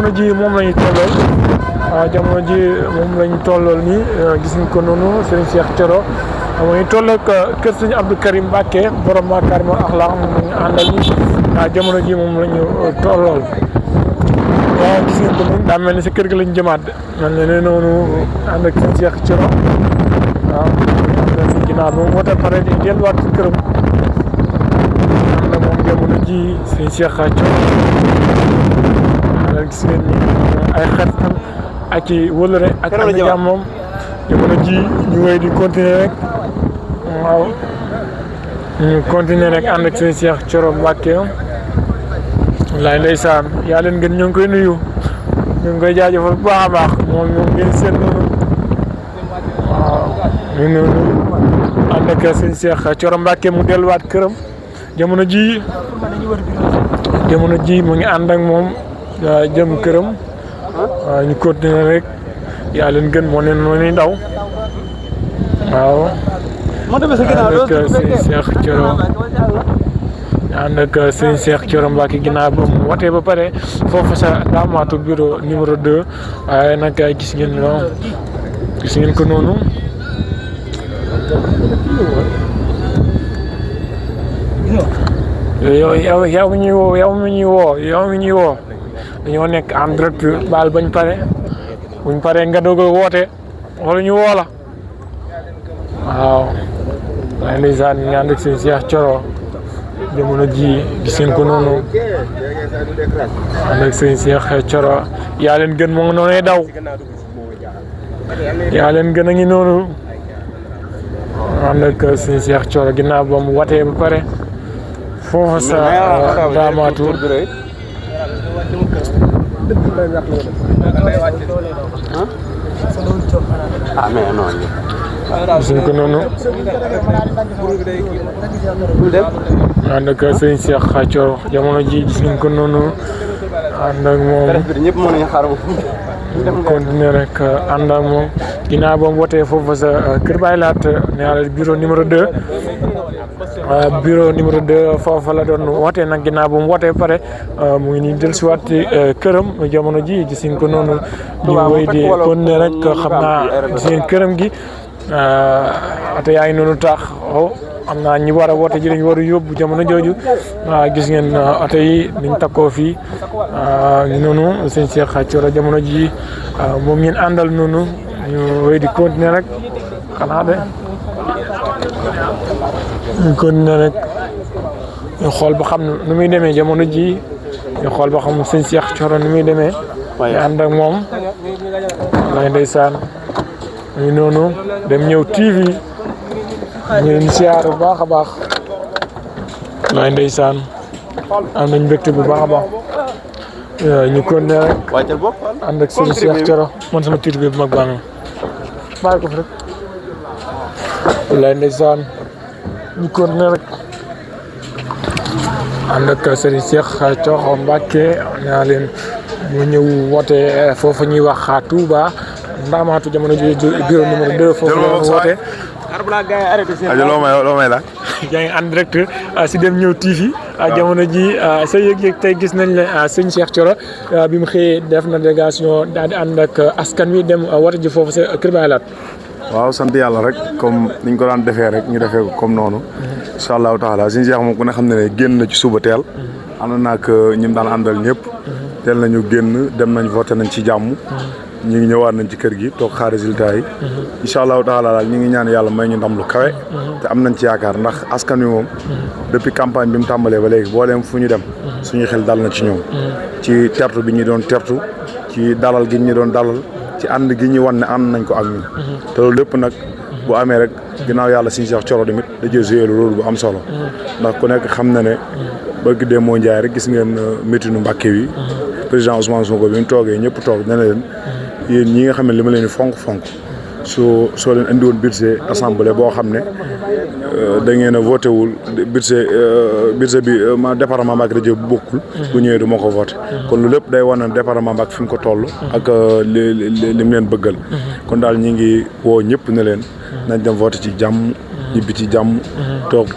jamono ji moom lañu tollool jamono ji moom lañu tollool nii gis nga ko noonu Serigne Cheikh Thioro mooy tolloog kër Serigne Abdou Karim Mbacké borom Makarimal Akhlaq moom lañu àndal ni jamono ji moom lañu tollool waaw gis ngeen ko noonu daa mel ni sa kër gi lañ jëmaat man ne noonu ànd ak Serigne Cheikh Thioro waaw si ginnaaw bi moom woote pare di delluwaat ci këram ànd ak moom jamono ji Serigne Cheikh Thioro gis ngeen ni ay xaritam ak i wëlëre ak am jàmm moom jamono ji ñu wéy di continuer rek waaw ñu continuer rek ànd ak Serigne Cheikh Thioro Mbacké wallaay ndeysaan yaa leen gën ñu ngi koy nuyu ñu ngi koy jaajëfal bu baax a baax moom ñoom ngeen seen noonu waaw ñu noonu ànd ak Serigne Cheikh Thioro Mbacké mu delluwaat këram jamono ji mu ngi ànd ak moom jëm këram waaw ñu continuer rek yaa leen gën moo ne noonu daw waaw ànd ak Serigne Cheikh Thioro ànd ak Serigne Cheikh Thioro Mbacké ginnaaw ba mu watee ba pare foofu sa Ndamatou bureau numéro 2 waaye nag gis ngeen ko noonu yow mi ñuy woo dañoo nekk en direct baal buñ paree nga doog a woote wala ñu woo la waaw waaye ndeysaan ñu ànd ak Serigne Cheikh Thioro jamono ji gis ngeen ko noonu ànd ak Serigne Cheikh Thioro yaa leen gën moo ngi noonee daw yaa leen gën a ngi noonu ànd ak Serigne Cheikh Thioro ginnaaw ba mu watee ba pare foofu sa Ndamatou gis ngeen ko noonu ànd ak Serigne Cheikh Thioro jamono ji gis ngeen ko noonu ànd ak moom continuer rek ànd ak moom ginnaaw ba mu wotee foofu sa Kër Baye Laat ne yàlla bureau numéro 2 bureau numéro 2 foofu la doon wootee nag ginnaaw ba mu wootee pare mu ngi nii dellusiwaat ci këram jamono ji gis ngeen ko noonu ñu wéy di continuer rek xam naa gis ngeen këram gi ate yaa ngi noonu tax am naa ñi war a woote ji dañu war a yóbbu jamono jooju gis ngeen oto yi niñ takkoo fii noonu Serigne Cheikh Thioro jamono ji moom ngeen àndal noonu ñu wéy di continuer rek xanaa de ñu continuer rek ñu xool ba xam nu muy demee jamono ji ñu xool ba xam Serigne Cheikh Thioro nu muy demee ñu ànd ak moom lay ndeysaan ñu noonu dem ñëw TV ñu leen siyaar bu baax a baax lay ndeysaan am nañ mbégte bu baax a baax ñu continuer rek ànd ak Serigne Cheikh Thioro man sama tiir bi bu mag baa nga bàyyi ko fi rek lay ndeysaan ñu continuer rek ànd ak Serigne Cheikh Thioro Mbacké ñaa leen mu ñëw woote foofu ñuy wax Touba Ndamatou jamono ji bureau numéro 2 foofu la woote loo may la yaa ngi en direct si Dem Ñëw TV jamono ji sa yëg-yëg tey gis nañ la Serigne Cheikh Thioro bi mu xëyee def na délégation daal di ànd ak askan wi dem woote ji foofu sa Kër Baye Laat waaw sant yàlla rek comme niñ ko daan defee rek ñu defee ko comme noonu incha allahu taala Serigne Cheikh moom ku ne xam ne génn na ci suba teel ànd naag ñi mu daan àndal ñëpp teel nañu génn dem nañ voté nañ ci jàmm ñu ngi ñëwaat nañ ci kër gi toog xaar résultat yi incha allahu taala daal ñu ngi ñaan yàlla may ñu ndam lu kawe te am nañ ci yaakaar ndax askan wi moom depuis campagne bi mu tàmbalee ba léegi booleem fu ñu dem suñuy xel dal na ci ñoom ci tertu bi ñu doon tertu ci dalal gi ñu doon dalal ci ànd gi ñu wan ne ànd nañ ko ak ñun te loolu lépp nag bu amee rek ginnaaw yàlla Serigne Cheikh Thioro tamit da cee joué rôle bu am solo ndax ku nekk xam na ne bëgg dee moo njaay rek gis ngeen métinu Mbacké bi président Ousmane Sonko bi mu toogee ñëpp toog ne leen yéen ñi nga xam ne li ma leen di fonk soo leen andi woon budget assemblée boo xam ne da ngeen a voté wul budget bi ma département Mbacké da cee bokkul bu ñëwee du ma ko voté kon lu lépp day wane département Mbacké fi mu ko toll ak li mu leen bëggal kon daal ñi ngi woo ñëpp ne leen nañ dem voté ci jàmm ñibbi ci jàmm toog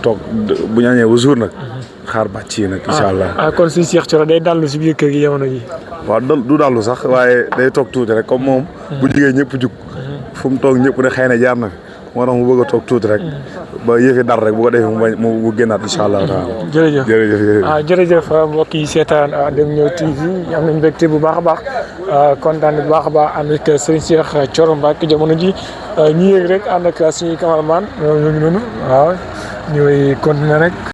bu ñu añee ba jour nag xaar bàcc yi nag incha allah. kon suñu Cheikh Thioro day dallu si biir kër gi jamono ji. waaw du dallu sax waaye day toog tuuti rek comme moom. bu jugee ñëpp jug. fu mu toog ñëpp ne xëy na jaar na fi moo tax mu bëgg a toog tuuti rek. ba yëfi dar rek bu ko defee mu génnaat incha allah taala. jërëjëf jërëjëf mbokk yi seetaan Dem Ñëw TV am nañu mbégte bu baax a baax kontaan bu baax a baax ànd ak Serigne Cheikh Thioro Mbacké jamono ji ñu yëg rek ànd ak suñuy cameraman ñu ngi noonu waaw ñooy continuer rek.